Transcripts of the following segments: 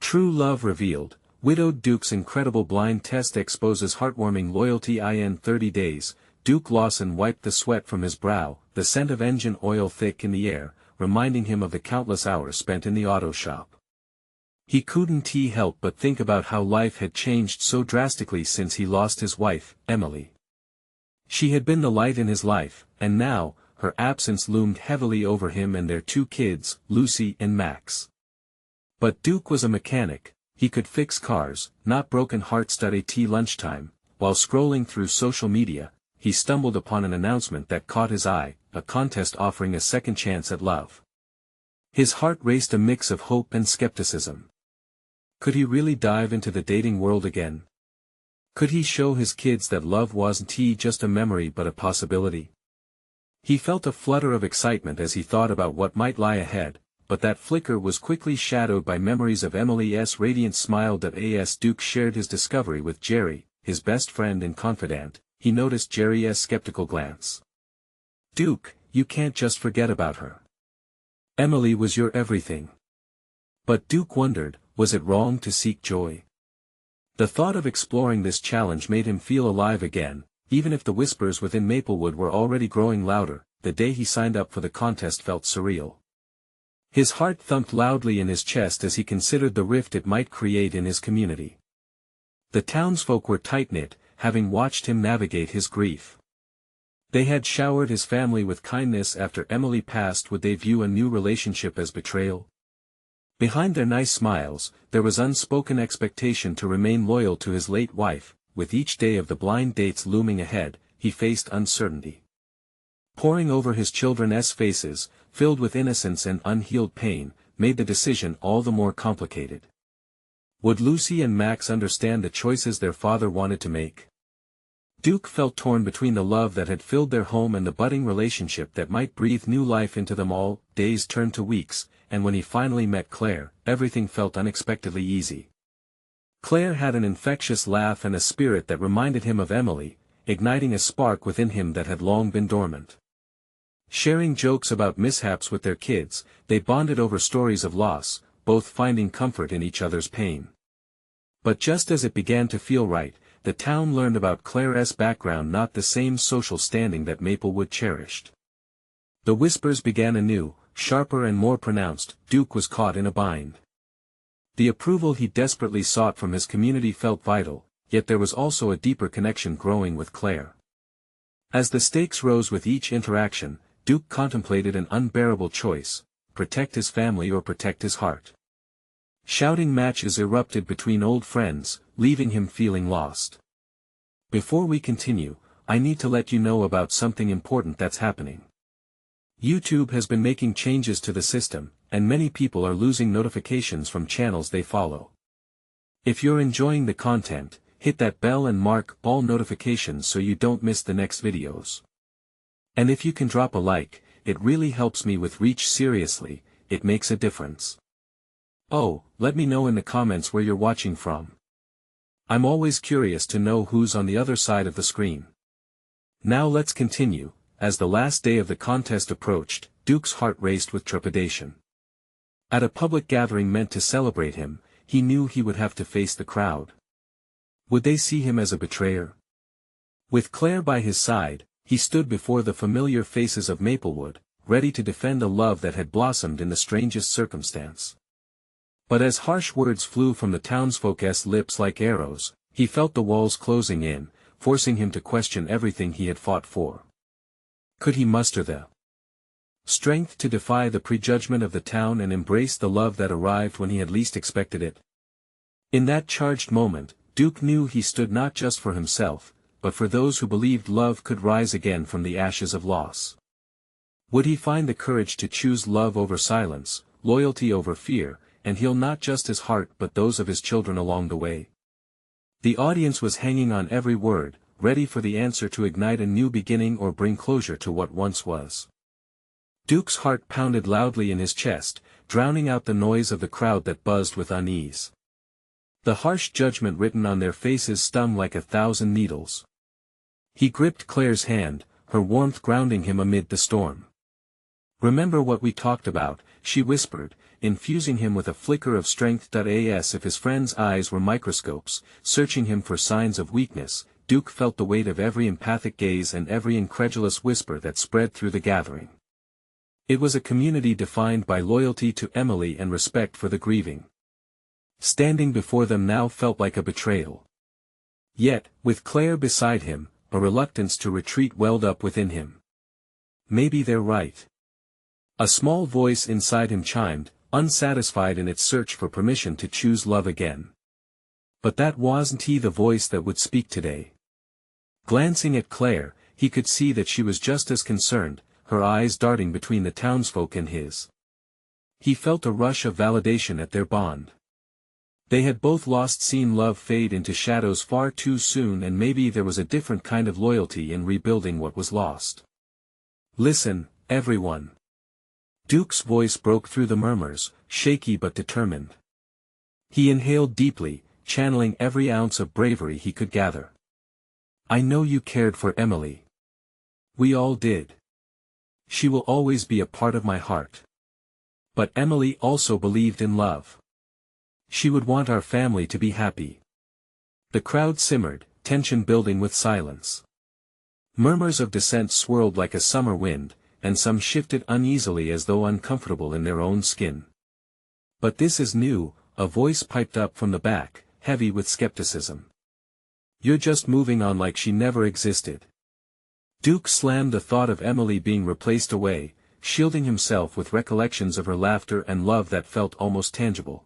True Love Revealed. Widowed Duke's incredible blind test exposes heartwarming loyalty. In 30 days, Duke Lawson wiped the sweat from his brow, the scent of engine oil thick in the air, reminding him of the countless hours spent in the auto shop. He couldn't help but think about how life had changed so drastically since he lost his wife, Emily. She had been the light in his life, and now, her absence loomed heavily over him and their 2 kids, Lucy and Max. But Duke was a mechanic. He could fix cars, not broken hearts. At lunchtime, while scrolling through social media, he stumbled upon an announcement that caught his eye, a contest offering a second chance at love. His heart raced a mix of hope and skepticism. Could he really dive into the dating world again? Could he show his kids that love wasn't just a memory but a possibility? He felt a flutter of excitement as he thought about what might lie ahead, but that flicker was quickly shadowed by memories of Emily's radiant smile. As Duke shared his discovery with Jerry, his best friend and confidant, he noticed Jerry's skeptical glance. "Duke, you can't just forget about her. Emily was your everything." But Duke wondered, was it wrong to seek joy? The thought of exploring this challenge made him feel alive again, even if the whispers within Maplewood were already growing louder. The day he signed up for the contest felt surreal. His heart thumped loudly in his chest as he considered the rift it might create in his community. The townsfolk were tight-knit, having watched him navigate his grief. They had showered his family with kindness after Emily passed. Would they view a new relationship as betrayal? Behind their nice smiles, there was unspoken expectation to remain loyal to his late wife. With each day of the blind dates looming ahead, he faced uncertainty. Poring over his children's faces, filled with innocence and unhealed pain, made the decision all the more complicated. Would Lucy and Max understand the choices their father wanted to make? Duke felt torn between the love that had filled their home and the budding relationship that might breathe new life into them all. Days turned to weeks, and when he finally met Claire, everything felt unexpectedly easy. Claire had an infectious laugh and a spirit that reminded him of Emily, igniting a spark within him that had long been dormant. Sharing jokes about mishaps with their kids, they bonded over stories of loss, both finding comfort in each other's pain. But just as it began to feel right, the town learned about Claire's background, not the same social standing that Maplewood cherished. The whispers began anew, sharper and more pronounced. Duke was caught in a bind. The approval he desperately sought from his community felt vital, yet there was also a deeper connection growing with Claire. As the stakes rose with each interaction, Duke contemplated an unbearable choice: protect his family or protect his heart. Shouting matches erupted between old friends, leaving him feeling lost. Before we continue, I need to let you know about something important that's happening. YouTube has been making changes to the system, and many people are losing notifications from channels they follow. If you're enjoying the content, hit that bell and mark all notifications so you don't miss the next videos. And if you can drop a like, it really helps me with reach. Seriously, it makes a difference. Oh, let me know in the comments where you're watching from. I'm always curious to know who's on the other side of the screen. Now let's continue. As the last day of the contest approached, Duke's heart raced with trepidation. At a public gathering meant to celebrate him, he knew he would have to face the crowd. Would they see him as a betrayer? With Claire by his side, he stood before the familiar faces of Maplewood, ready to defend a love that had blossomed in the strangest circumstance. But as harsh words flew from the townsfolk's lips like arrows, he felt the walls closing in, forcing him to question everything he had fought for. Could he muster the strength to defy the prejudgment of the town and embrace the love that arrived when he had least expected it? In that charged moment, Duke knew he stood not just for himself, but for those who believed love could rise again from the ashes of loss. Would he find the courage to choose love over silence, loyalty over fear, and heal not just his heart but those of his children along the way? The audience was hanging on every word, ready for the answer to ignite a new beginning or bring closure to what once was. Duke's heart pounded loudly in his chest, drowning out the noise of the crowd that buzzed with unease. The harsh judgment written on their faces stung like 1,000 needles. He gripped Claire's hand, her warmth grounding him amid the storm. "Remember what we talked about," she whispered, infusing him with a flicker of strength. As if his friend's eyes were microscopes, searching him for signs of weakness, Duke felt the weight of every empathic gaze and every incredulous whisper that spread through the gathering. It was a community defined by loyalty to Emily and respect for the grieving. Standing before them now felt like a betrayal. Yet, with Claire beside him, a reluctance to retreat welled up within him. Maybe they're right. A small voice inside him chimed, unsatisfied in its search for permission to choose love again. But that wasn't the voice that would speak today. Glancing at Claire, he could see that she was just as concerned, her eyes darting between the townsfolk and his. He felt a rush of validation at their bond. They had both seen love fade into shadows far too soon, and maybe there was a different kind of loyalty in rebuilding what was lost. Listen, everyone. Duke's voice broke through the murmurs, shaky but determined. He inhaled deeply, channeling every ounce of bravery he could gather. I know you cared for Emily. We all did. She will always be a part of my heart. But Emily also believed in love. She would want our family to be happy. The crowd simmered, tension building with silence. Murmurs of dissent swirled like a summer wind, and some shifted uneasily as though uncomfortable in their own skin. But this is new, a voice piped up from the back, heavy with skepticism. You're just moving on like she never existed. Duke slammed the thought of Emily being replaced away, shielding himself with recollections of her laughter and love that felt almost tangible.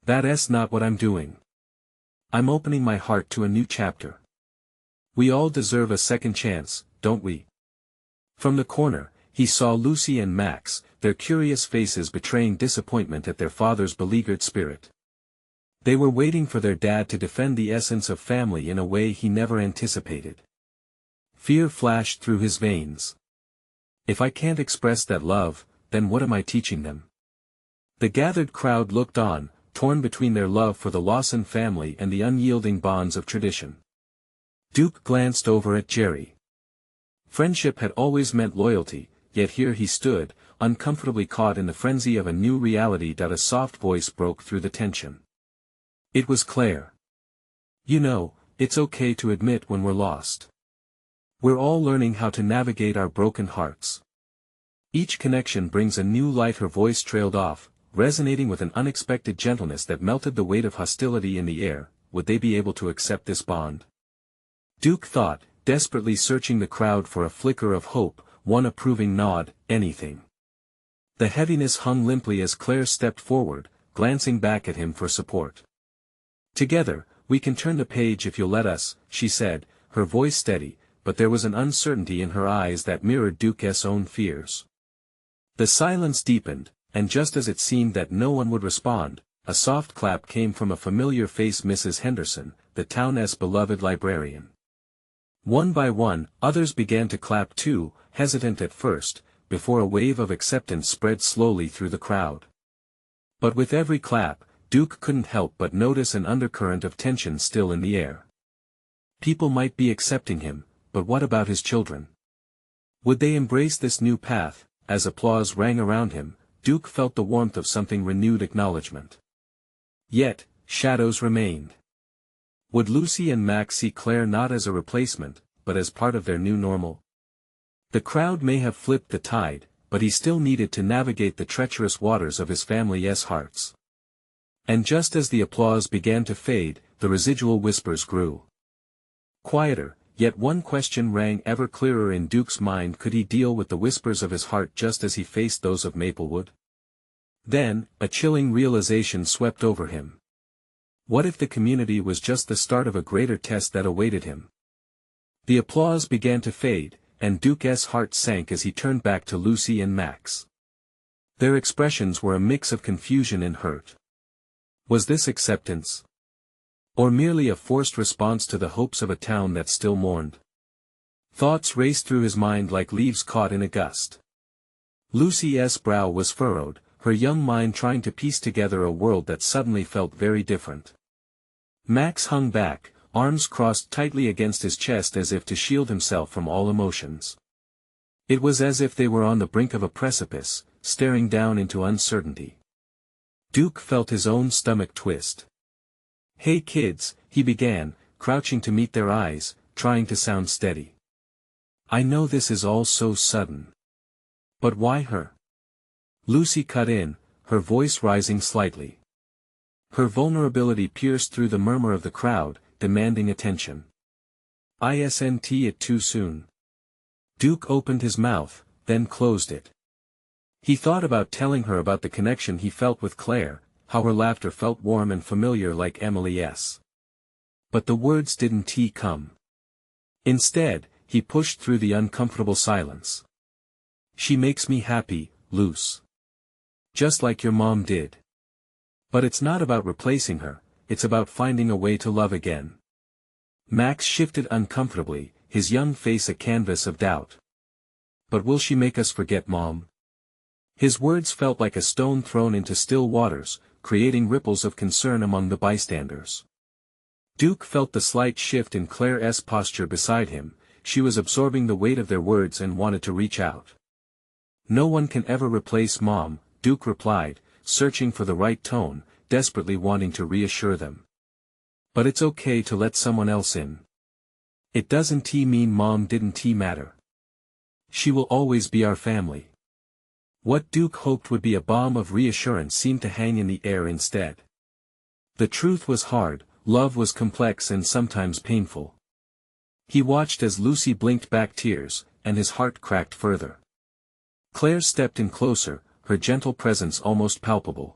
That's not what I'm doing. I'm opening my heart to a new chapter. We all deserve a second chance, don't we? From the corner, he saw Lucy and Max, their curious faces betraying disappointment at their father's beleaguered spirit. They were waiting for their dad to defend the essence of family in a way he never anticipated. Fear flashed through his veins. If I can't express that love, then what am I teaching them? The gathered crowd looked on, torn between their love for the Lawson family and the unyielding bonds of tradition. Duke glanced over at Jerry. Friendship had always meant loyalty, yet here he stood, uncomfortably caught in the frenzy of a new reality. A soft voice broke through the tension. It was Claire. You know, it's okay to admit when we're lost. We're all learning how to navigate our broken hearts. Each connection brings a new light. Her voice trailed off, resonating with an unexpected gentleness that melted the weight of hostility in the air. Would they be able to accept this bond? Duke thought, desperately searching the crowd for a flicker of hope, one approving nod, anything. The heaviness hung limply as Claire stepped forward, glancing back at him for support. Together, we can turn the page if you'll let us, she said, her voice steady, but there was an uncertainty in her eyes that mirrored Duke's own fears. The silence deepened, and just as it seemed that no one would respond, a soft clap came from a familiar face. Mrs. Henderson, the town's beloved librarian. One by one, others began to clap too, hesitant at first, before a wave of acceptance spread slowly through the crowd. But with every clap, Duke couldn't help but notice an undercurrent of tension still in the air. People might be accepting him, but what about his children? Would they embrace this new path? As applause rang around him, Duke felt the warmth of something renewed acknowledgement. Yet, shadows remained. Would Lucy and Max see Claire not as a replacement, but as part of their new normal? The crowd may have flipped the tide, but he still needed to navigate the treacherous waters of his family's hearts. And just as the applause began to fade, the residual whispers grew quieter, yet one question rang ever clearer in Duke's mind: could he deal with the whispers of his heart just as he faced those of Maplewood? Then, a chilling realization swept over him. What if the community was just the start of a greater test that awaited him? The applause began to fade, and Duke's heart sank as he turned back to Lucy and Max. Their expressions were a mix of confusion and hurt. Was this acceptance? Or merely a forced response to the hopes of a town that still mourned? Thoughts raced through his mind like leaves caught in a gust. Lucy's brow was furrowed, her young mind trying to piece together a world that suddenly felt very different. Max hung back, arms crossed tightly against his chest as if to shield himself from all emotions. It was as if they were on the brink of a precipice, staring down into uncertainty. Duke felt his own stomach twist. "Hey kids," he began, crouching to meet their eyes, trying to sound steady. "I know this is all so sudden. But why her?" Lucy cut in, her voice rising slightly. Her vulnerability pierced through the murmur of the crowd, demanding attention. "Isn't it too soon?" Duke opened his mouth, then closed it. He thought about telling her about the connection he felt with Claire, how her laughter felt warm and familiar like Emily's. But the words didn't come. Instead, he pushed through the uncomfortable silence. "She makes me happy, Luce. Just like your mom did. But it's not about replacing her, it's about finding a way to love again." Max shifted uncomfortably, his young face a canvas of doubt. "But will she make us forget Mom?" His words felt like a stone thrown into still waters, creating ripples of concern among the bystanders. Duke felt the slight shift in Claire's posture beside him. She was absorbing the weight of their words and wanted to reach out. "No one can ever replace Mom," Duke replied, searching for the right tone, desperately wanting to reassure them. "But it's okay to let someone else in. It doesn't mean Mom didn't matter. She will always be our family." What Duke hoped would be a bomb of reassurance seemed to hang in the air instead. The truth was hard, love was complex and sometimes painful. He watched as Lucy blinked back tears, and his heart cracked further. Claire stepped in closer, her gentle presence almost palpable.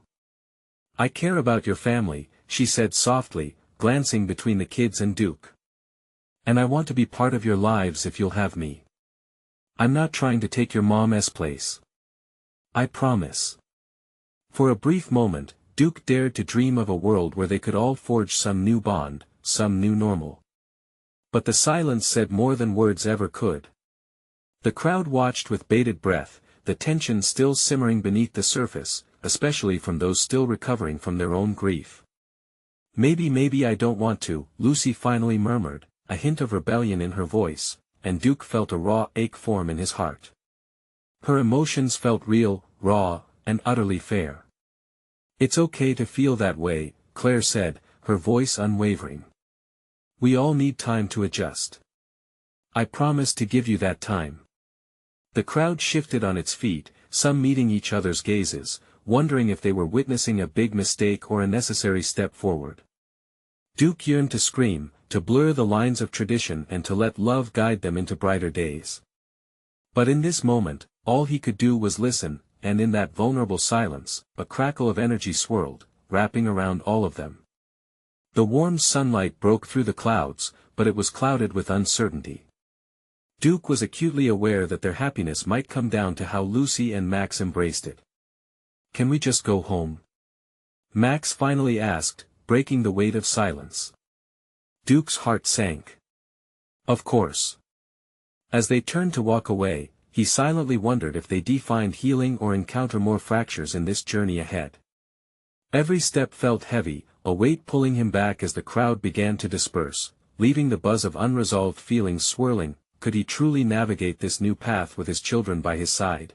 "I care about your family," she said softly, glancing between the kids and Duke. "And I want to be part of your lives if you'll have me. I'm not trying to take your mom's place. I promise." For a brief moment, Duke dared to dream of a world where they could all forge some new bond, some new normal. But the silence said more than words ever could. The crowd watched with bated breath, the tension still simmering beneath the surface, especially from those still recovering from their own grief. Maybe I don't want to," Lucy finally murmured, a hint of rebellion in her voice, and Duke felt a raw ache form in his heart. Her emotions felt real, raw, and utterly fair. "It's okay to feel that way," Claire said, her voice unwavering. "We all need time to adjust. I promise to give you that time." The crowd shifted on its feet, some meeting each other's gazes, wondering if they were witnessing a big mistake or a necessary step forward. Duke yearned to scream, to blur the lines of tradition and to let love guide them into brighter days. But in this moment, all he could do was listen, and in that vulnerable silence, a crackle of energy swirled, wrapping around all of them. The warm sunlight broke through the clouds, but it was clouded with uncertainty. Duke was acutely aware that their happiness might come down to how Lucy and Max embraced it. "Can we just go home?" Max finally asked, breaking the weight of silence. Duke's heart sank. Of course. As they turned to walk away, he silently wondered if they'd find healing or encounter more fractures in this journey ahead. Every step felt heavy, a weight pulling him back as the crowd began to disperse, leaving the buzz of unresolved feelings swirling. Could he truly navigate this new path with his children by his side?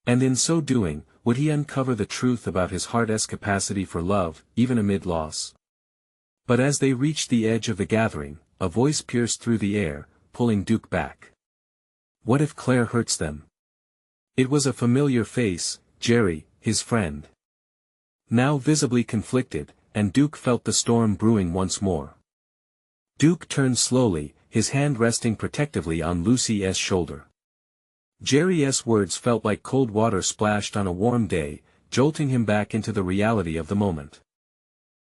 And in so doing, would he uncover the truth about his heart's capacity for love, even amid loss? But as they reached the edge of the gathering, a voice pierced through the air, pulling Duke back. What if Claire hurts them? It was a familiar face, Jerry, his friend. Now visibly conflicted, and Duke felt the storm brewing once more. Duke turned slowly, his hand resting protectively on Lucy's shoulder. Jerry's words felt like cold water splashed on a warm day, jolting him back into the reality of the moment.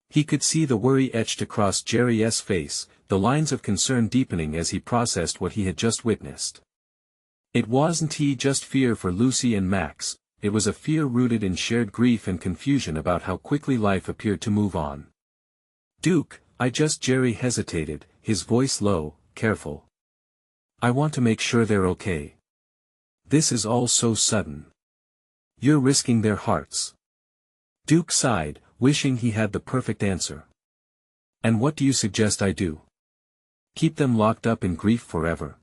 He could see the worry etched across Jerry's face, the lines of concern deepening as he processed what he had just witnessed. It wasn't just fear for Lucy and Max, it was a fear rooted in shared grief and confusion about how quickly life appeared to move on. Duke, Jerry hesitated, his voice low, careful. I want to make sure they're okay. This is all so sudden. You're risking their hearts. Duke sighed, wishing he had the perfect answer. And what do you suggest I do? Keep them locked up in grief forever?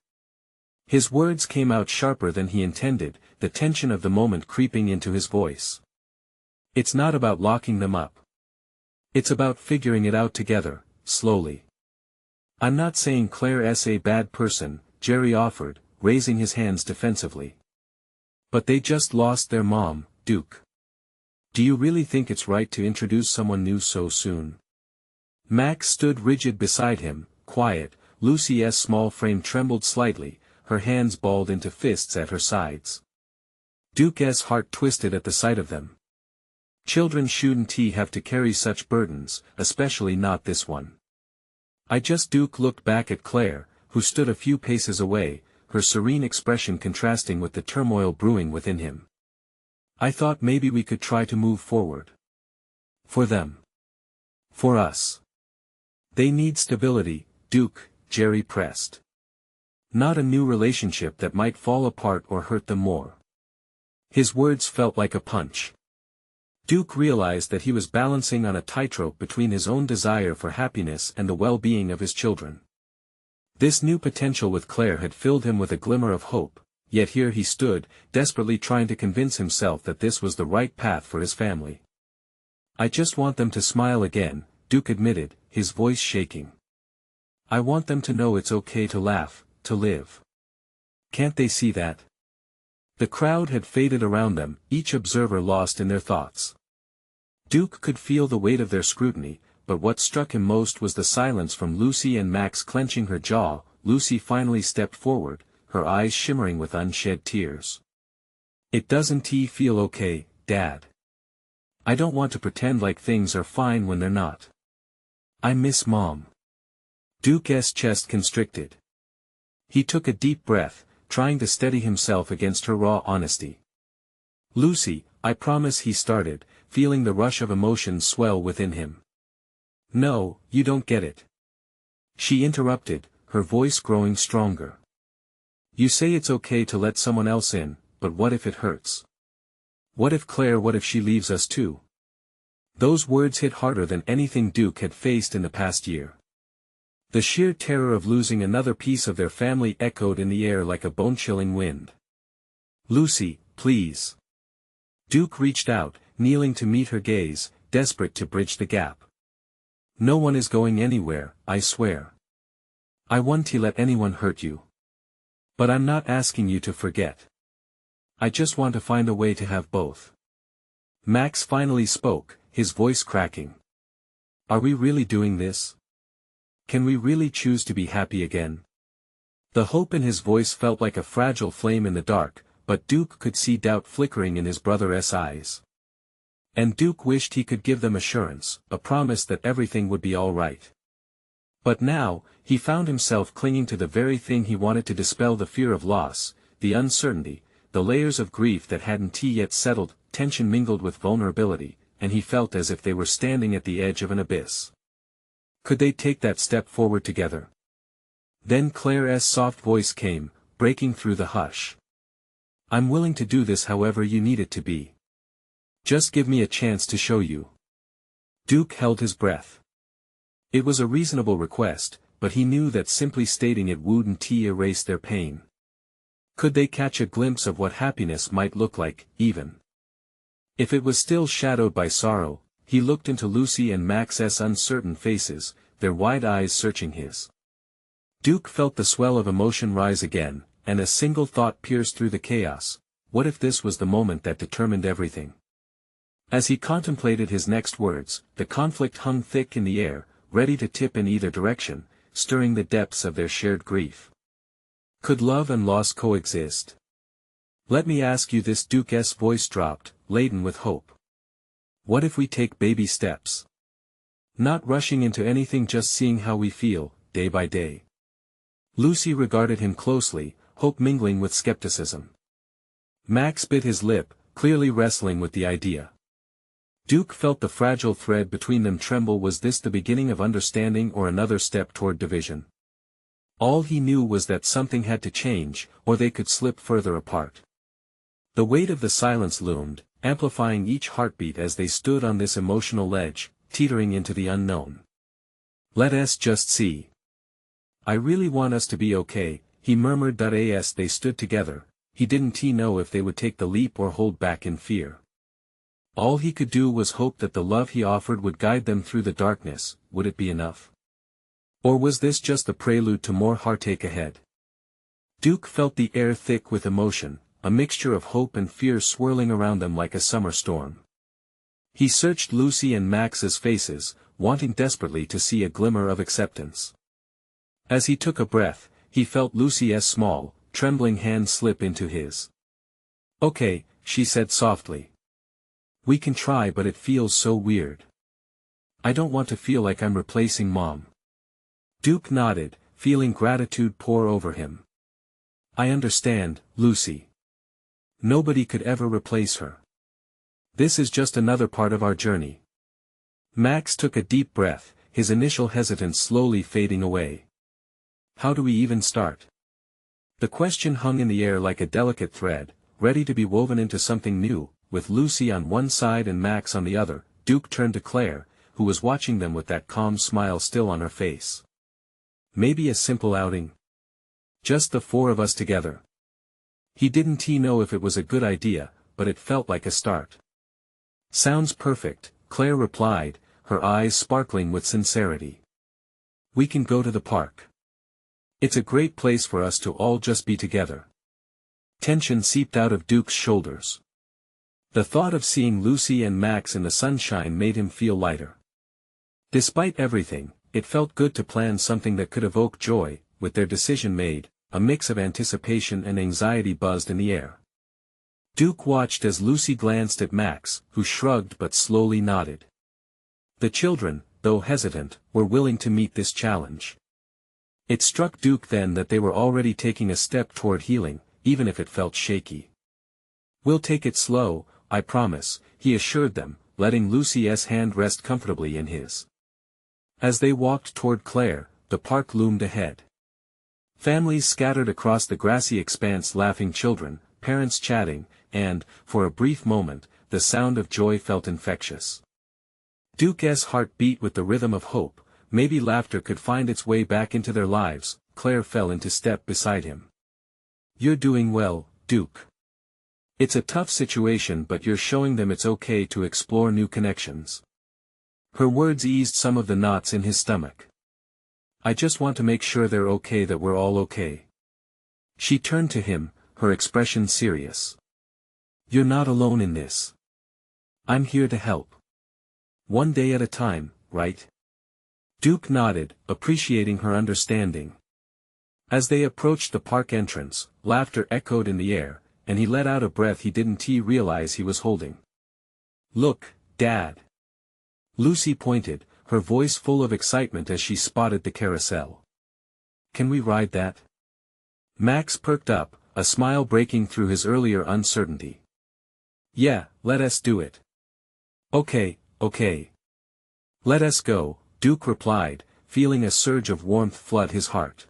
His words came out sharper than he intended, the tension of the moment creeping into his voice. It's not about locking them up. It's about figuring it out together, slowly. I'm not saying Claire's a bad person, Jerry offered, raising his hands defensively. But they just lost their mom, Duke. Do you really think it's right to introduce someone new so soon? Max stood rigid beside him, quiet. Lucy's small frame trembled slightly, her hands balled into fists at her sides. Duke's heart twisted at the sight of them. Children shouldn't have to carry such burdens, especially not this one. Duke looked back at Claire, who stood a few paces away, her serene expression contrasting with the turmoil brewing within him. I thought maybe we could try to move forward. For them. For us. They need stability, Duke, Jerry pressed. Not a new relationship that might fall apart or hurt them more. His words felt like a punch. Duke realized that he was balancing on a tightrope between his own desire for happiness and the well-being of his children. This new potential with Claire had filled him with a glimmer of hope, yet here he stood, desperately trying to convince himself that this was the right path for his family. I just want them to smile again, Duke admitted, his voice shaking. I want them to know it's okay to laugh, to live. Can't they see that? The crowd had faded around them, each observer lost in their thoughts. Duke could feel the weight of their scrutiny, but what struck him most was the silence from Lucy and Max clenching her jaw. Lucy finally stepped forward, her eyes shimmering with unshed tears. It doesn't feel okay, Dad. I don't want to pretend like things are fine when they're not. I miss Mom. Duke's chest constricted. He took a deep breath, trying to steady himself against her raw honesty. Lucy, I promise, he started, feeling the rush of emotion swell within him. No, you don't get it. She interrupted, her voice growing stronger. You say it's okay to let someone else in, but what if it hurts? What if she leaves us too? Those words hit harder than anything Duke had faced in the past year. The sheer terror of losing another piece of their family echoed in the air like a bone-chilling wind. Lucy, please. Duke reached out, kneeling to meet her gaze, desperate to bridge the gap. No one is going anywhere, I swear. I won't let anyone hurt you. But I'm not asking you to forget. I just want to find a way to have both. Max finally spoke, his voice cracking. Are we really doing this? Can we really choose to be happy again? The hope in his voice felt like a fragile flame in the dark, but Duke could see doubt flickering in his brother's eyes. And Duke wished he could give them assurance, a promise that everything would be all right. But now, he found himself clinging to the very thing he wanted to dispel: the fear of loss, the uncertainty, the layers of grief that hadn't yet settled. Tension mingled with vulnerability, and he felt as if they were standing at the edge of an abyss. Could they take that step forward together? Then Claire's soft voice came, breaking through the hush. I'm willing to do this however you need it to be. Just give me a chance to show you. Duke held his breath. It was a reasonable request, but he knew that simply stating it wouldn't erase their pain. Could they catch a glimpse of what happiness might look like, even if it was still shadowed by sorrow? He looked into Lucy and Max's uncertain faces, their wide eyes searching his. Duke felt the swell of emotion rise again, and a single thought pierced through the chaos: what if this was the moment that determined everything? As he contemplated his next words, the conflict hung thick in the air, ready to tip in either direction, stirring the depths of their shared grief. Could love and loss coexist? Let me ask you this. Duke's voice dropped, laden with hope. What if we take baby steps? Not rushing into anything, just seeing how we feel, day by day. Lucy regarded him closely, hope mingling with skepticism. Max bit his lip, clearly wrestling with the idea. Duke felt the fragile thread between them tremble. Was this the beginning of understanding or another step toward division? All he knew was that something had to change, or they could slip further apart. The weight of the silence loomed, amplifying each heartbeat as they stood on this emotional ledge, teetering into the unknown. Let us just see. I really want us to be okay, he murmured. As they stood together, he didn't know if they would take the leap or hold back in fear. All he could do was hope that the love he offered would guide them through the darkness. Would it be enough? Or was this just the prelude to more heartache ahead? Duke felt the air thick with emotion, a mixture of hope and fear swirling around them like a summer storm. He searched Lucy and Max's faces, wanting desperately to see a glimmer of acceptance. As he took a breath, he felt Lucy's small, trembling hand slip into his. "Okay," she said softly. "We can try, but it feels so weird. I don't want to feel like I'm replacing Mom." Duke nodded, feeling gratitude pour over him. "I understand, Lucy. Nobody could ever replace her. This is just another part of our journey." Max took a deep breath, his initial hesitance slowly fading away. "How do we even start?" The question hung in the air like a delicate thread, ready to be woven into something new. With Lucy on one side and Max on the other, Duke turned to Claire, who was watching them with that calm smile still on her face. "Maybe a simple outing? Just the four of us together." He didn't know if it was a good idea, but it felt like a start. "Sounds perfect," Claire replied, her eyes sparkling with sincerity. "We can go to the park. It's a great place for us to all just be together." Tension seeped out of Duke's shoulders. The thought of seeing Lucy and Max in the sunshine made him feel lighter. Despite everything, it felt good to plan something that could evoke joy. With their decision made, a mix of anticipation and anxiety buzzed in the air. Duke watched as Lucy glanced at Max, who shrugged but slowly nodded. The children, though hesitant, were willing to meet this challenge. It struck Duke then that they were already taking a step toward healing, even if it felt shaky. "We'll take it slow, I promise," he assured them, letting Lucy's hand rest comfortably in his. As they walked toward Claire, the park loomed ahead. Families scattered across the grassy expanse, laughing children, parents chatting, and, for a brief moment, the sound of joy felt infectious. Duke's heart beat with the rhythm of hope. Maybe laughter could find its way back into their lives. Claire fell into step beside him. "You're doing well, Duke. It's a tough situation, but you're showing them it's okay to explore new connections." Her words eased some of the knots in his stomach. "I just want to make sure they're okay, that we're all okay." She turned to him, her expression serious. "You're not alone in this. I'm here to help. One day at a time, right?" Duke nodded, appreciating her understanding. As they approached the park entrance, laughter echoed in the air, and he let out a breath he didn't realize he was holding. "Look, Dad." Lucy pointed, her voice full of excitement as she spotted the carousel. "Can we ride that?" Max perked up, a smile breaking through his earlier uncertainty. "Yeah, let us do it." Okay. "Let us go," Duke replied, feeling a surge of warmth flood his heart.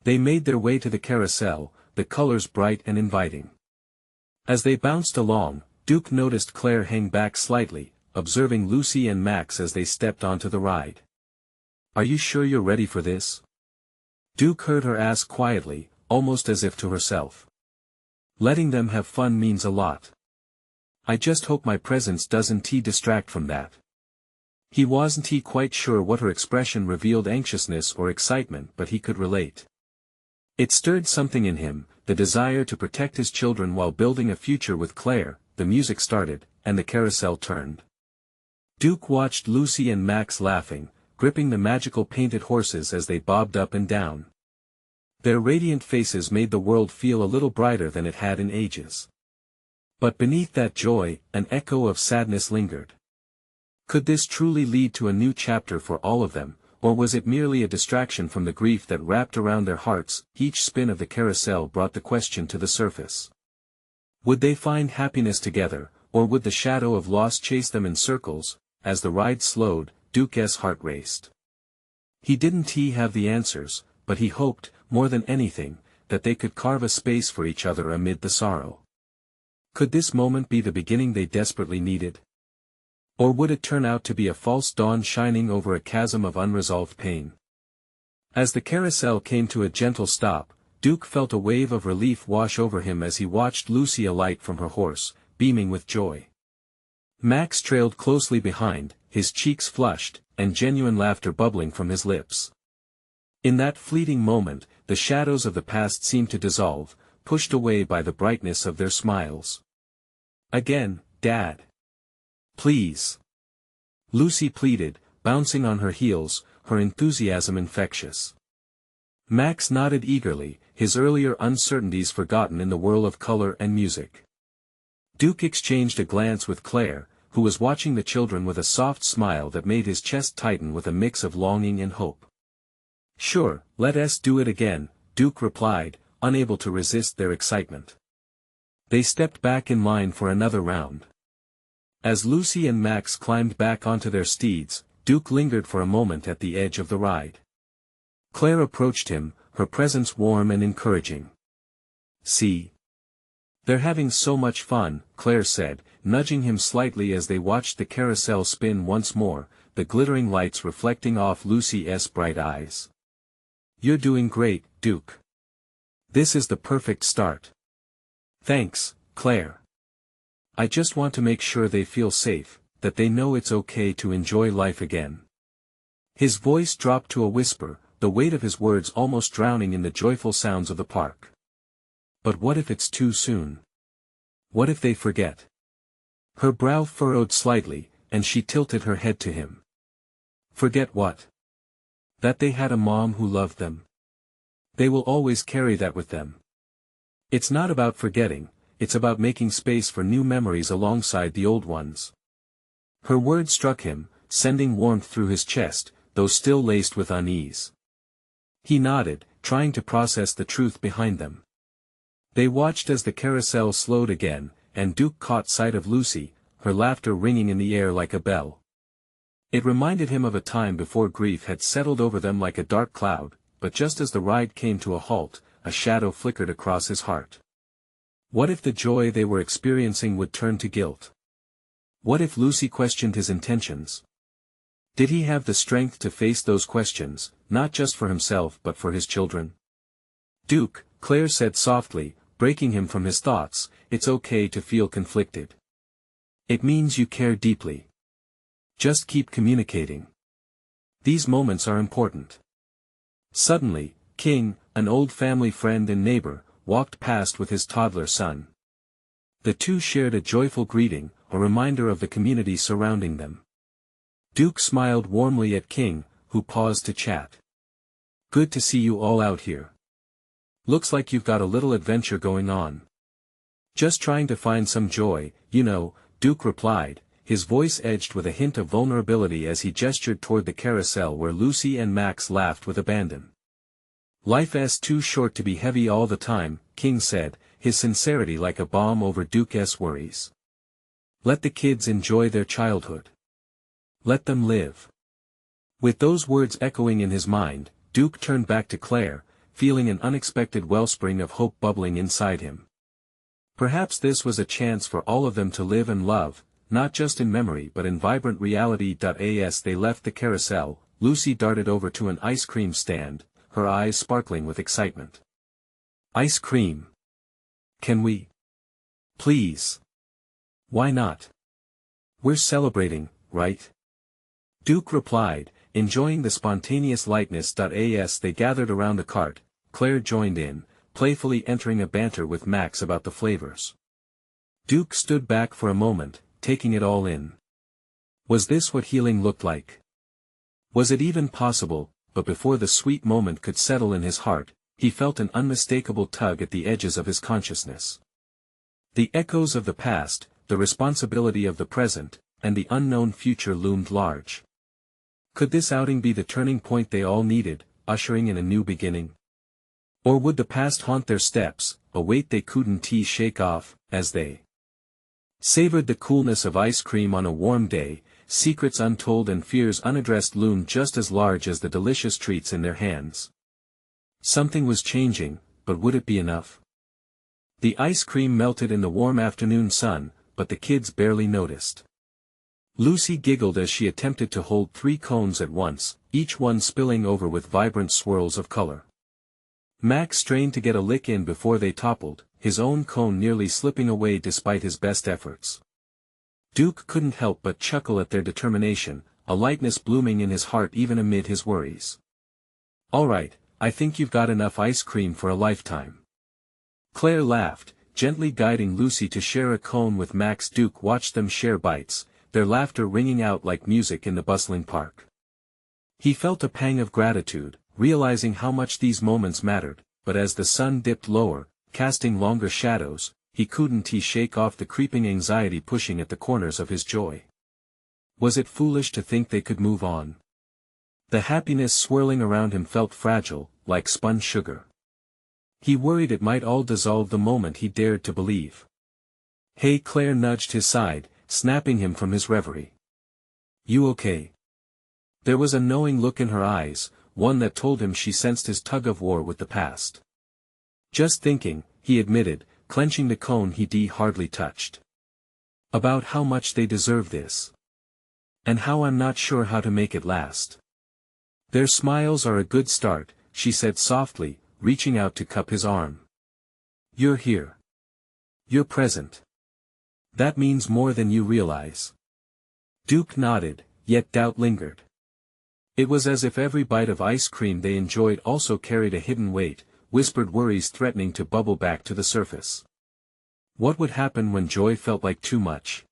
They made their way to the carousel, the colors bright and inviting. As they bounced along, Duke noticed Claire hang back slightly, observing Lucy and Max as they stepped onto the ride. "Are you sure you're ready for this?" Duke heard her ask quietly, almost as if to herself. "Letting them have fun means a lot. I just hope my presence doesn't distract from that." He wasn't quite sure what her expression revealed, anxiousness or excitement, but he could relate. It stirred something in him, the desire to protect his children while building a future with Claire. The music started, and the carousel turned. Duke watched Lucy and Max laughing, gripping the magical painted horses as they bobbed up and down. Their radiant faces made the world feel a little brighter than it had in ages. But beneath that joy, an echo of sadness lingered. Could this truly lead to a new chapter for all of them, or was it merely a distraction from the grief that wrapped around their hearts? Each spin of the carousel brought the question to the surface. Would they find happiness together, or would the shadow of loss chase them in circles? As the ride slowed, Duke's heart raced. He didn't have the answers, but he hoped, more than anything, that they could carve a space for each other amid the sorrow. Could this moment be the beginning they desperately needed? Or would it turn out to be a false dawn shining over a chasm of unresolved pain? As the carousel came to a gentle stop, Duke felt a wave of relief wash over him as he watched Lucy alight from her horse, beaming with joy. Max trailed closely behind, his cheeks flushed, and genuine laughter bubbling from his lips. In that fleeting moment, the shadows of the past seemed to dissolve, pushed away by the brightness of their smiles. "Again, Dad. Please." Lucy pleaded, bouncing on her heels, her enthusiasm infectious. Max nodded eagerly, his earlier uncertainties forgotten in the whirl of color and music. Duke exchanged a glance with Claire, who was watching the children with a soft smile that made his chest tighten with a mix of longing and hope. "Sure, let us do it again," Duke replied, unable to resist their excitement. They stepped back in line for another round. As Lucy and Max climbed back onto their steeds, Duke lingered for a moment at the edge of the ride. Claire approached him, her presence warm and encouraging. "See? They're having so much fun," Claire said, nudging him slightly as they watched the carousel spin once more, the glittering lights reflecting off Lucy's bright eyes. "You're doing great, Duke. This is the perfect start." "Thanks, Claire. I just want to make sure they feel safe, that they know it's okay to enjoy life again." His voice dropped to a whisper, the weight of his words almost drowning in the joyful sounds of the park. "But what if it's too soon? What if they forget?" Her brow furrowed slightly, and she tilted her head to him. "Forget what? That they had a mom who loved them. They will always carry that with them. It's not about forgetting, it's about making space for new memories alongside the old ones." Her words struck him, sending warmth through his chest, though still laced with unease. He nodded, trying to process the truth behind them. They watched as the carousel slowed again, and Duke caught sight of Lucy, her laughter ringing in the air like a bell. It reminded him of a time before grief had settled over them like a dark cloud, but just as the ride came to a halt, a shadow flickered across his heart. What if the joy they were experiencing would turn to guilt? What if Lucy questioned his intentions? Did he have the strength to face those questions, not just for himself but for his children? "Duke," Claire said softly, breaking him from his thoughts, "it's okay to feel conflicted. It means you care deeply. Just keep communicating. These moments are important." Suddenly, King, an old family friend and neighbor, walked past with his toddler son. The two shared a joyful greeting, a reminder of the community surrounding them. Duke smiled warmly at King, who paused to chat. "Good to see you all out here. Looks like you've got a little adventure going on." "Just trying to find some joy, you know," Duke replied, his voice edged with a hint of vulnerability as he gestured toward the carousel where Lucy and Max laughed with abandon. "Life's too short to be heavy all the time," King said, his sincerity like a balm over Duke's worries. "Let the kids enjoy their childhood. Let them live." With those words echoing in his mind, Duke turned back to Claire, feeling an unexpected wellspring of hope bubbling inside him. Perhaps this was a chance for all of them to live and love, not just in memory but in vibrant reality. As they left the carousel, Lucy darted over to an ice cream stand, her eyes sparkling with excitement. "Ice cream? Can we? Please. Why not? We're celebrating, right?" Duke replied, enjoying the spontaneous lightness. As they gathered around the cart, Claire joined in, playfully entering a banter with Max about the flavors. Duke stood back for a moment, taking it all in. Was this what healing looked like? Was it even possible? But before the sweet moment could settle in his heart, he felt an unmistakable tug at the edges of his consciousness. The echoes of the past, the responsibility of the present, and the unknown future loomed large. Could this outing be the turning point they all needed, ushering in a new beginning? Or would the past haunt their steps, a weight they couldn't shake off, as they savored the coolness of ice cream on a warm day? Secrets untold and fears unaddressed loomed just as large as the delicious treats in their hands. Something was changing, but would it be enough? The ice cream melted in the warm afternoon sun, but the kids barely noticed. Lucy giggled as she attempted to hold 3 cones at once, each one spilling over with vibrant swirls of color. Max strained to get a lick in before they toppled, his own cone nearly slipping away despite his best efforts. Duke couldn't help but chuckle at their determination, a lightness blooming in his heart even amid his worries. "All right, I think you've got enough ice cream for a lifetime." Claire laughed, gently guiding Lucy to share a cone with Max. Duke watched them share bites, their laughter ringing out like music in the bustling park. He felt a pang of gratitude, realizing how much these moments mattered, but as the sun dipped lower, casting longer shadows, he couldn't shake off the creeping anxiety pushing at the corners of his joy. Was it foolish to think they could move on? The happiness swirling around him felt fragile, like spun sugar. He worried it might all dissolve the moment he dared to believe. "Hey," Claire nudged his side, snapping him from his reverie. "You okay?" There was a knowing look in her eyes, one that told him she sensed his tug-of-war with the past. "Just thinking," he admitted, clenching the cone he'd hardly touched. "About how much they deserve this. And how I'm not sure how to make it last." "Their smiles are a good start," she said softly, reaching out to cup his arm. "You're here. You're present. That means more than you realize." Duke nodded, yet doubt lingered. It was as if every bite of ice cream they enjoyed also carried a hidden weight, whispered worries threatening to bubble back to the surface. What would happen when joy felt like too much?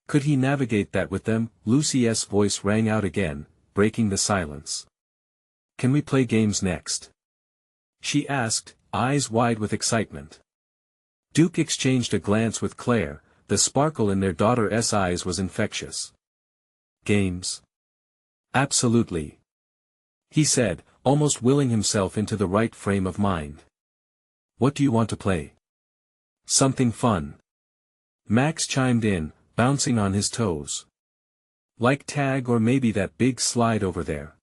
Could he navigate that with them? Lucy's voice rang out again, breaking the silence. "Can we play games next?" she asked, eyes wide with excitement. Duke exchanged a glance with Claire, the sparkle in their daughter's eyes was infectious. "Games? Absolutely," he said, almost willing himself into the right frame of mind. "What do you want to play?" "Something fun." Max chimed in, bouncing on his toes. "Like tag or maybe that big slide over there."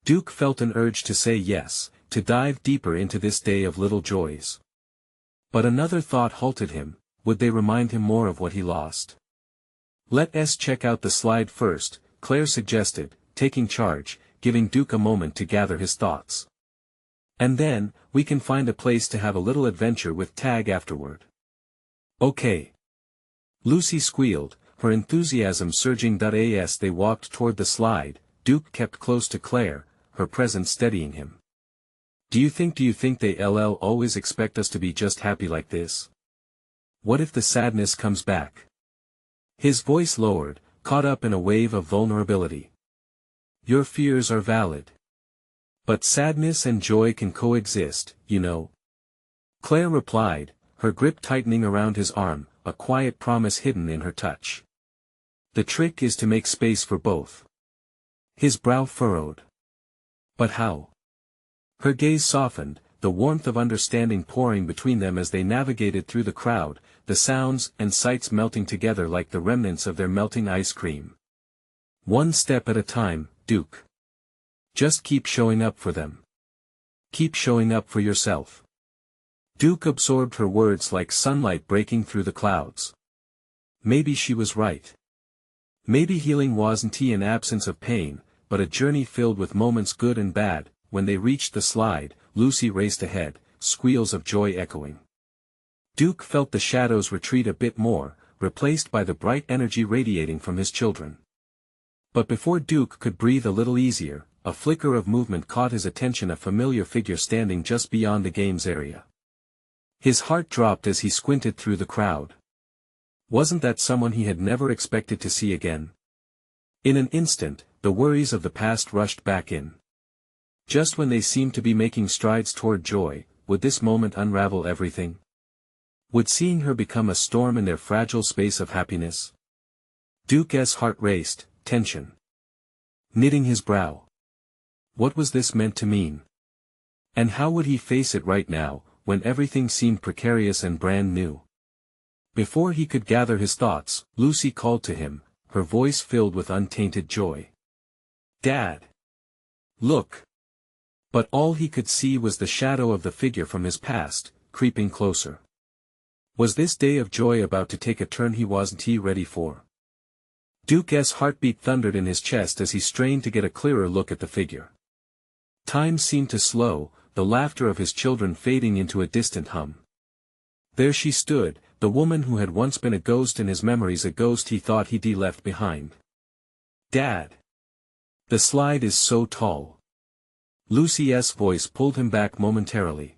Duke felt an urge to say yes, to dive deeper into this day of little joys. But another thought halted him, would they remind him more of what he lost? "Let's check out the slide first," Claire suggested, taking charge, giving Duke a moment to gather his thoughts. "And then, we can find a place to have a little adventure with tag afterward." "Okay." Lucy squealed, her enthusiasm surging. As they walked toward the slide, Duke kept close to Claire, her presence steadying him. Do you think they'll always expect us to be just happy like this? What if the sadness comes back?" His voice lowered, caught up in a wave of vulnerability. "Your fears are valid. But sadness and joy can coexist, you know." Claire replied, her grip tightening around his arm, a quiet promise hidden in her touch. "The trick is to make space for both." His brow furrowed. "But how?" Her gaze softened, the warmth of understanding pouring between them as they navigated through the crowd, the sounds and sights melting together like the remnants of their melting ice cream. "One step at a time, Duke. Just keep showing up for them. Keep showing up for yourself." Duke absorbed her words like sunlight breaking through the clouds. Maybe she was right. Maybe healing wasn't an absence of pain, but a journey filled with moments good and bad. When they reached the slide, Lucy raced ahead, squeals of joy echoing. Duke felt the shadows retreat a bit more, replaced by the bright energy radiating from his children. But before Duke could breathe a little easier, a flicker of movement caught his attention, a familiar figure standing just beyond the games area. His heart dropped as he squinted through the crowd. Wasn't that someone he had never expected to see again? In an instant, the worries of the past rushed back in. Just when they seemed to be making strides toward joy, would this moment unravel everything? Would seeing her become a storm in their fragile space of happiness? Duke's heart raced, tension knitting his brow. What was this meant to mean? And how would he face it right now, when everything seemed precarious and brand new? Before he could gather his thoughts, Lucy called to him, her voice filled with untainted joy. "Dad! Look!" But all he could see was the shadow of the figure from his past, creeping closer. Was this day of joy about to take a turn he wasn't ready for? Duke's heartbeat thundered in his chest as he strained to get a clearer look at the figure. Time seemed to slow, the laughter of his children fading into a distant hum. There she stood, the woman who had once been a ghost in his memories, a ghost he thought he'd left behind. "Dad! The slide is so tall." Lucy's voice pulled him back momentarily.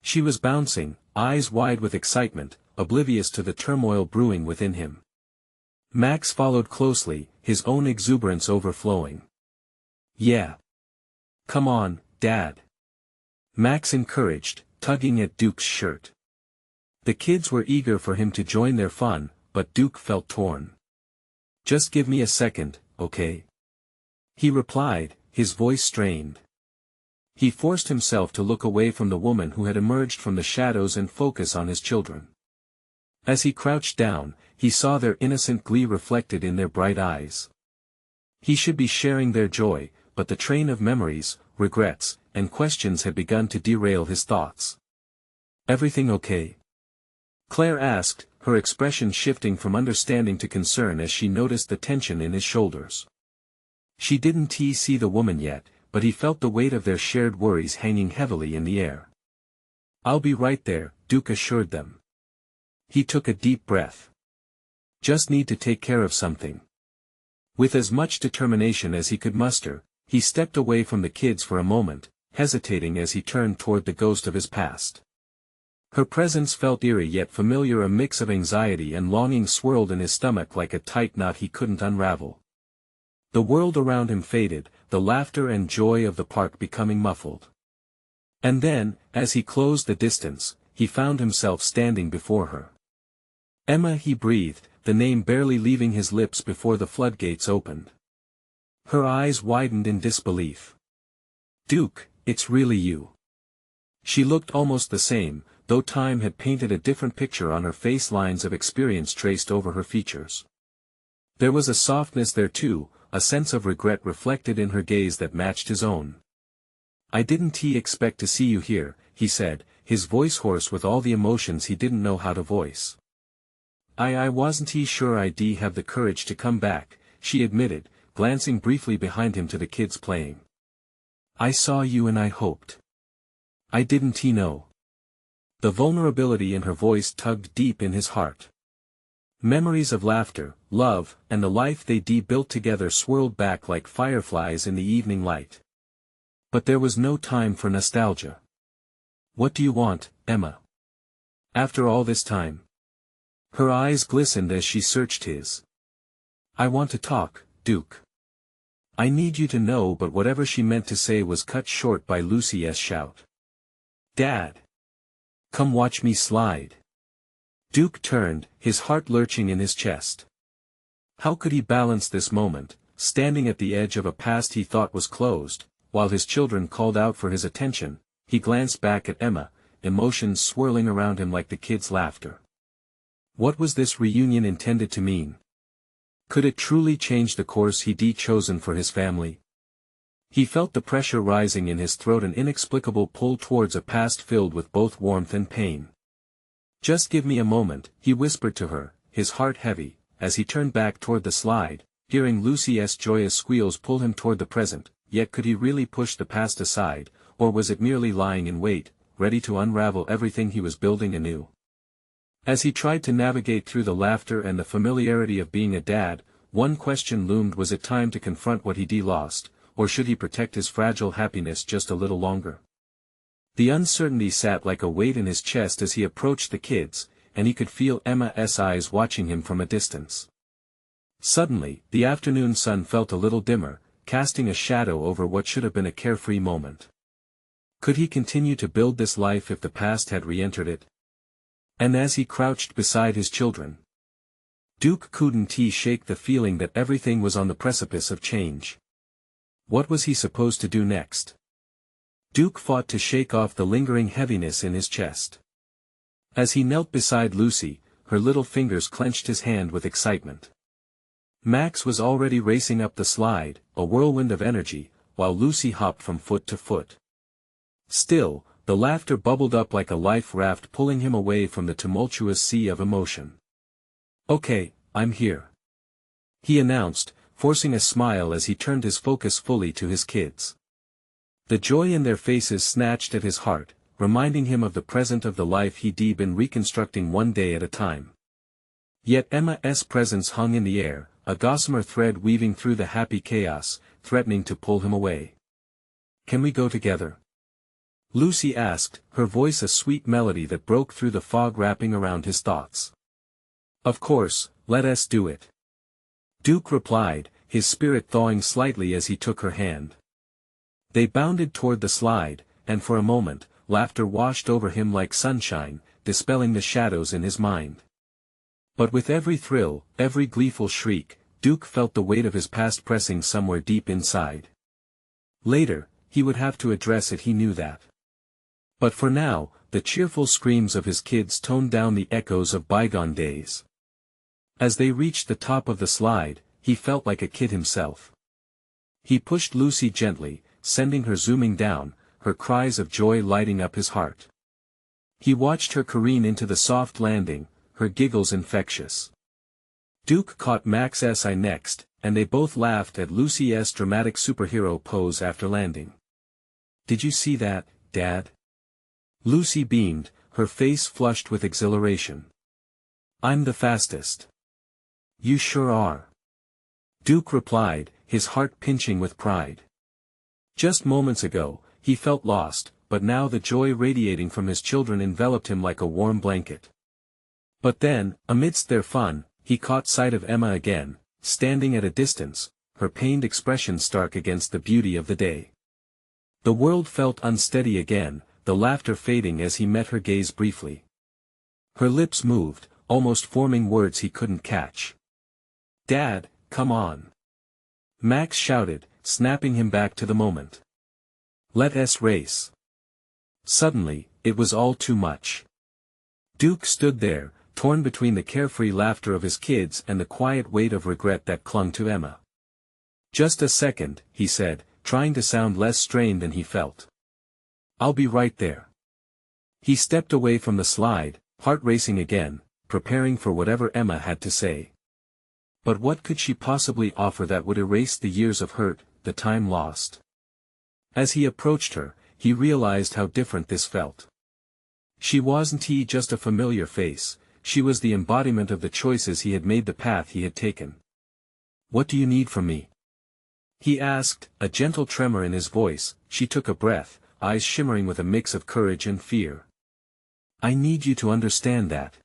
She was bouncing, eyes wide with excitement, oblivious to the turmoil brewing within him. Max followed closely, his own exuberance overflowing. "Yeah. Come on, Dad." Max encouraged, tugging at Duke's shirt. The kids were eager for him to join their fun, but Duke felt torn. "Just give me a second, okay?" he replied, his voice strained. He forced himself to look away from the woman who had emerged from the shadows and focus on his children. As he crouched down, he saw their innocent glee reflected in their bright eyes. He should be sharing their joy, but the train of memories, regrets, and questions had begun to derail his thoughts. "Everything okay?" Claire asked, her expression shifting from understanding to concern as she noticed the tension in his shoulders. She didn't see the woman yet, but he felt the weight of their shared worries hanging heavily in the air. "I'll be right there," Duke assured them. He took a deep breath. "Just need to take care of something." With as much determination as he could muster, he stepped away from the kids for a moment, hesitating as he turned toward the ghost of his past. Her presence felt eerie yet familiar. A mix of anxiety and longing swirled in his stomach like a tight knot he couldn't unravel. The world around him faded, the laughter and joy of the park becoming muffled. And then, as he closed the distance, he found himself standing before her. "Emma," he breathed, the name barely leaving his lips before the floodgates opened. Her eyes widened in disbelief. "Duke, it's really you." She looked almost the same, though time had painted a different picture on her face, lines of experience traced over her features. There was a softness there too, a sense of regret reflected in her gaze that matched his own. "I didn't expect to see you here," he said, his voice hoarse with all the emotions he didn't know how to voice. I wasn't sure I'd have the courage to come back," she admitted, glancing briefly behind him to the kids playing. "I saw you and I hoped. I didn't know." The vulnerability in her voice tugged deep in his heart. Memories of laughter, love, and the life they built together swirled back like fireflies in the evening light. But there was no time for nostalgia. "What do you want, Emma? After all this time?" Her eyes glistened as she searched his. "I want to talk, Duke. I need you to know." But whatever she meant to say was cut short by Lucy's shout. "Dad! Come watch me slide." Duke turned, his heart lurching in his chest. How could he balance this moment, standing at the edge of a past he thought was closed, while his children called out for his attention? He glanced back at Emma, emotions swirling around him like the kids' laughter. What was this reunion intended to mean? Could it truly change the course he'd chosen for his family? He felt the pressure rising in his throat, an inexplicable pull towards a past filled with both warmth and pain. "Just give me a moment," he whispered to her, his heart heavy, as he turned back toward the slide, hearing Lucy's joyous squeals pull him toward the present. Yet could he really push the past aside, or was it merely lying in wait, ready to unravel everything he was building anew? As he tried to navigate through the laughter and the familiarity of being a dad, one question loomed: was it time to confront what he'd lost, or should he protect his fragile happiness just a little longer? The uncertainty sat like a weight in his chest as he approached the kids, and he could feel Emma's eyes watching him from a distance. Suddenly, the afternoon sun felt a little dimmer, casting a shadow over what should have been a carefree moment. Could he continue to build this life if the past had re-entered it? And as he crouched beside his children, Duke couldn't shake the feeling that everything was on the precipice of change. What was he supposed to do next? Duke fought to shake off the lingering heaviness in his chest. As he knelt beside Lucy, her little fingers clenched his hand with excitement. Max was already racing up the slide, a whirlwind of energy, while Lucy hopped from foot to foot. Still, the laughter bubbled up like a life raft, pulling him away from the tumultuous sea of emotion. "Okay, I'm here," he announced, forcing a smile as he turned his focus fully to his kids. The joy in their faces snatched at his heart, reminding him of the present of the life he'd been reconstructing one day at a time. Yet Emma's presence hung in the air, a gossamer thread weaving through the happy chaos, threatening to pull him away. "Can we go together?" Lucy asked, her voice a sweet melody that broke through the fog wrapping around his thoughts. "Of course, let us do it," Duke replied, his spirit thawing slightly as he took her hand. They bounded toward the slide, and for a moment, laughter washed over him like sunshine, dispelling the shadows in his mind. But with every thrill, every gleeful shriek, Duke felt the weight of his past pressing somewhere deep inside. Later, he would have to address it, he knew that. But for now, the cheerful screams of his kids toned down the echoes of bygone days. As they reached the top of the slide, he felt like a kid himself. He pushed Lucy gently, sending her zooming down, her cries of joy lighting up his heart. He watched her careen into the soft landing, her giggles infectious. Duke caught Max's eye next, and they both laughed at Lucy's dramatic superhero pose after landing. "Did you see that, Dad?" Lucy beamed, her face flushed with exhilaration. "I'm the fastest." "You sure are," Duke replied, his heart pinching with pride. Just moments ago, he felt lost, but now the joy radiating from his children enveloped him like a warm blanket. But then, amidst their fun, he caught sight of Emma again, standing at a distance, her pained expression stark against the beauty of the day. The world felt unsteady again, the laughter fading as he met her gaze briefly. Her lips moved, almost forming words he couldn't catch. "Dad, come on!" Max shouted, snapping him back to the moment. "Let us race." Suddenly, it was all too much. Duke stood there, torn between the carefree laughter of his kids and the quiet weight of regret that clung to Emma. "Just a second," he said, trying to sound less strained than he felt. "I'll be right there." He stepped away from the slide, heart racing again, preparing for whatever Emma had to say. But what could she possibly offer that would erase the years of hurt, the time lost? As he approached her, he realized how different this felt. She wasn't just a familiar face, she was the embodiment of the choices he had made, the path he had taken. "What do you need from me?" he asked, a gentle tremor in his voice. She took a breath, eyes shimmering with a mix of courage and fear. "I need you to understand that."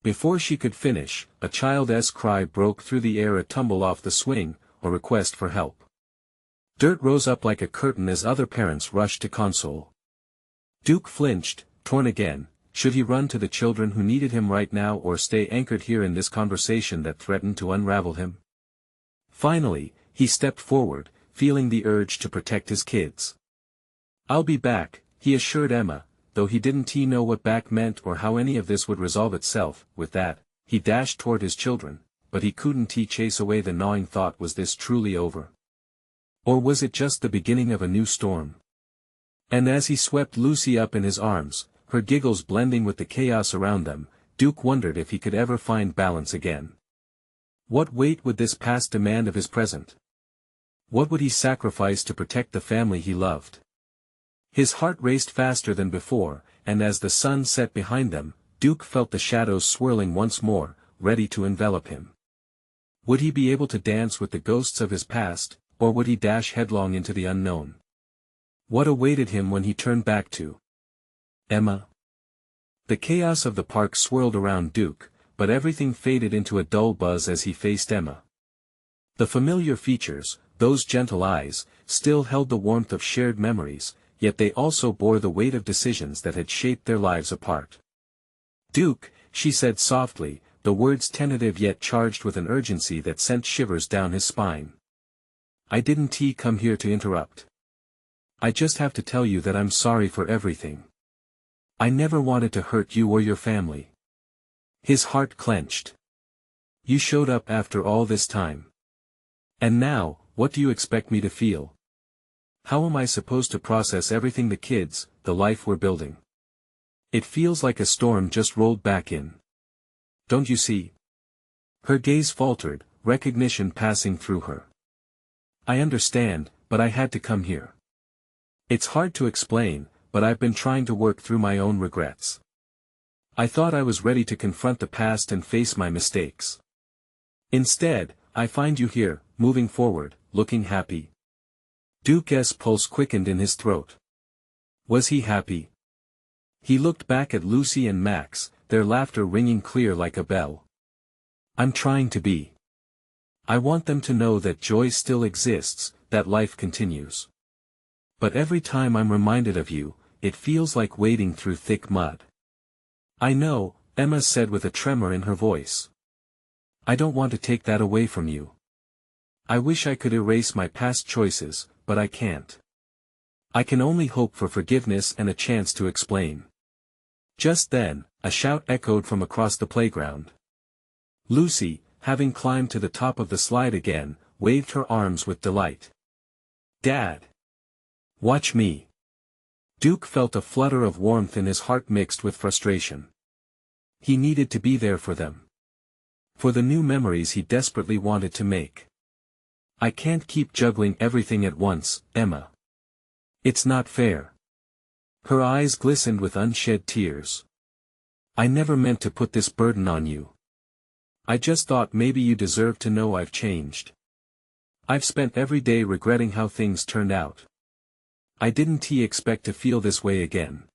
Before she could finish, a child's cry broke through the air, a tumble off the swing, a request for help. Dirt rose up like a curtain as other parents rushed to console. Duke flinched, torn again. Should he run to the children who needed him right now, or stay anchored here in this conversation that threatened to unravel him? Finally, he stepped forward, feeling the urge to protect his kids. "I'll be back," he assured Emma, though he didn't know what back meant or how any of this would resolve itself. With that, he dashed toward his children, but he couldn't chase away the gnawing thought, was this truly over? Or was it just the beginning of a new storm? And as he swept Lucy up in his arms, her giggles blending with the chaos around them, Duke wondered if he could ever find balance again. What weight would this past demand of his present? What would he sacrifice to protect the family he loved? His heart raced faster than before, and as the sun set behind them, Duke felt the shadows swirling once more, ready to envelop him. Would he be able to dance with the ghosts of his past, or would he dash headlong into the unknown? What awaited him when he turned back to Emma? The chaos of the park swirled around Duke, but everything faded into a dull buzz as he faced Emma. The familiar features, those gentle eyes, still held the warmth of shared memories, yet they also bore the weight of decisions that had shaped their lives apart. "Duke," she said softly, the words tentative yet charged with an urgency that sent shivers down his spine. "I didn't come here to interrupt. I just have to tell you that I'm sorry for everything. I never wanted to hurt you or your family." His heart clenched. "You showed up after all this time. And now, what do you expect me to feel? How am I supposed to process everything, the kids, the life we're building? It feels like a storm just rolled back in. Don't you see?" Her gaze faltered, recognition passing through her. "I understand, but I had to come here. It's hard to explain, but I've been trying to work through my own regrets. I thought I was ready to confront the past and face my mistakes. Instead, I find you here, moving forward, looking happy." Duke's pulse quickened in his throat. Was he happy? He looked back at Lucy and Max, their laughter ringing clear like a bell. "I'm trying to be. I want them to know that joy still exists, that life continues. But every time I'm reminded of you, it feels like wading through thick mud." "I know," Emma said with a tremor in her voice. "I don't want to take that away from you. I wish I could erase my past choices, but I can't. I can only hope for forgiveness and a chance to explain." Just then, a shout echoed from across the playground. Lucy, having climbed to the top of the slide again, waved her arms with delight. "Dad! Watch me!" Duke felt a flutter of warmth in his heart mixed with frustration. He needed to be there for them. For the new memories he desperately wanted to make. "I can't keep juggling everything at once, Emma. It's not fair." Her eyes glistened with unshed tears. "I never meant to put this burden on you. I just thought maybe you deserve to know I've changed. I've spent every day regretting how things turned out. I didn't expect to feel this way again."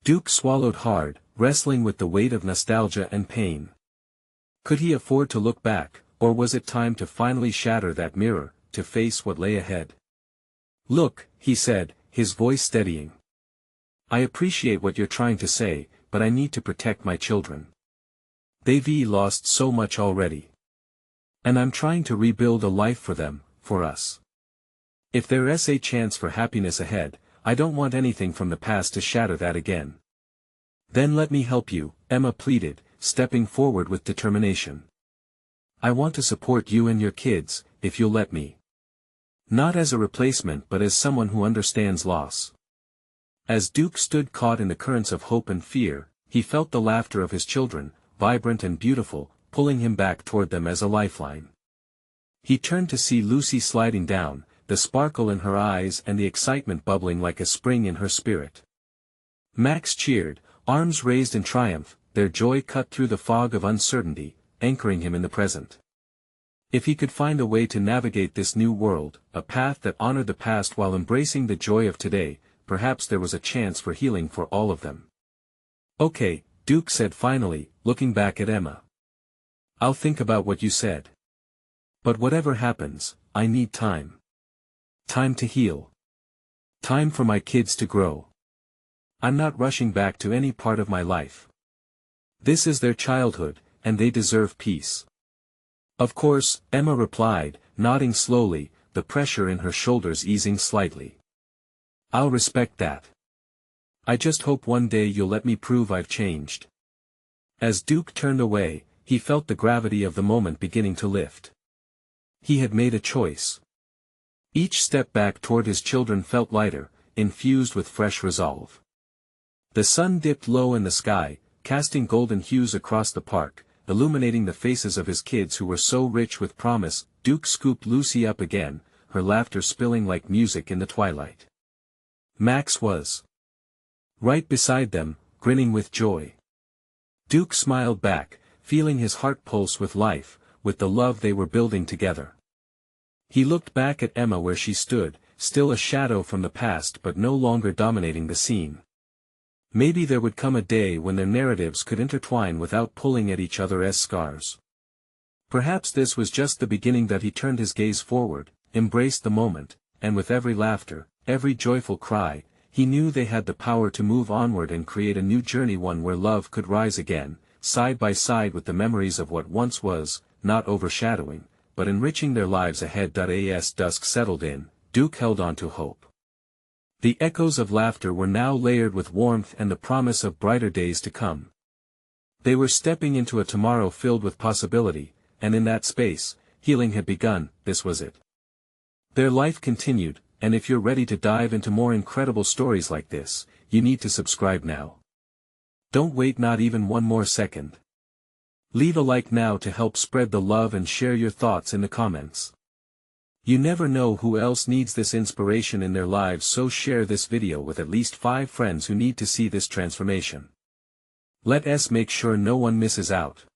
Duke swallowed hard, wrestling with the weight of nostalgia and pain. Could he afford to look back, or was it time to finally shatter that mirror, to face what lay ahead? "Look," he said, his voice steadying. "I appreciate what you're trying to say, but I need to protect my children. They've lost so much already. And I'm trying to rebuild a life for them, for us. If there's a chance for happiness ahead, I don't want anything from the past to shatter that again." "Then let me help you," Emma pleaded, stepping forward with determination. "I want to support you and your kids, if you'll let me. Not as a replacement but as someone who understands loss." As Duke stood caught in the currents of hope and fear, he felt the laughter of his children, vibrant and beautiful, pulling him back toward them as a lifeline. He turned to see Lucy sliding down, the sparkle in her eyes and the excitement bubbling like a spring in her spirit. Max cheered, arms raised in triumph, their joy cut through the fog of uncertainty, anchoring him in the present. If he could find a way to navigate this new world, a path that honored the past while embracing the joy of today, perhaps there was a chance for healing for all of them. "Okay," Duke said finally, looking back at Emma. "I'll think about what you said. But whatever happens, I need time. Time to heal. Time for my kids to grow. I'm not rushing back to any part of my life. This is their childhood, and they deserve peace." "Of course," Emma replied, nodding slowly, the pressure in her shoulders easing slightly. "I'll respect that. I just hope one day you'll let me prove I've changed." As Duke turned away, he felt the gravity of the moment beginning to lift. He had made a choice. Each step back toward his children felt lighter, infused with fresh resolve. The sun dipped low in the sky, casting golden hues across the park, illuminating the faces of his kids who were so rich with promise. Duke scooped Lucy up again, her laughter spilling like music in the twilight. Max was right beside them, grinning with joy. Duke smiled back, feeling his heart pulse with life, with the love they were building together. He looked back at Emma where she stood, still a shadow from the past but no longer dominating the scene. Maybe there would come a day when their narratives could intertwine without pulling at each other as scars. Perhaps this was just the beginning. That he turned his gaze forward, embraced the moment, and with every laughter, every joyful cry, he knew they had the power to move onward and create a new journey, one where love could rise again, side by side with the memories of what once was, not overshadowing, but enriching their lives ahead. As dusk settled in, Duke held on to hope. The echoes of laughter were now layered with warmth and the promise of brighter days to come. They were stepping into a tomorrow filled with possibility, and in that space, healing had begun. This was it. Their life continued, and if you're ready to dive into more incredible stories like this, you need to subscribe now. Don't wait, not even one more second. Leave a like now to help spread the love and share your thoughts in the comments. You never know who else needs this inspiration in their lives, so share this video with at least 5 friends who need to see this transformation. Let us make sure no one misses out.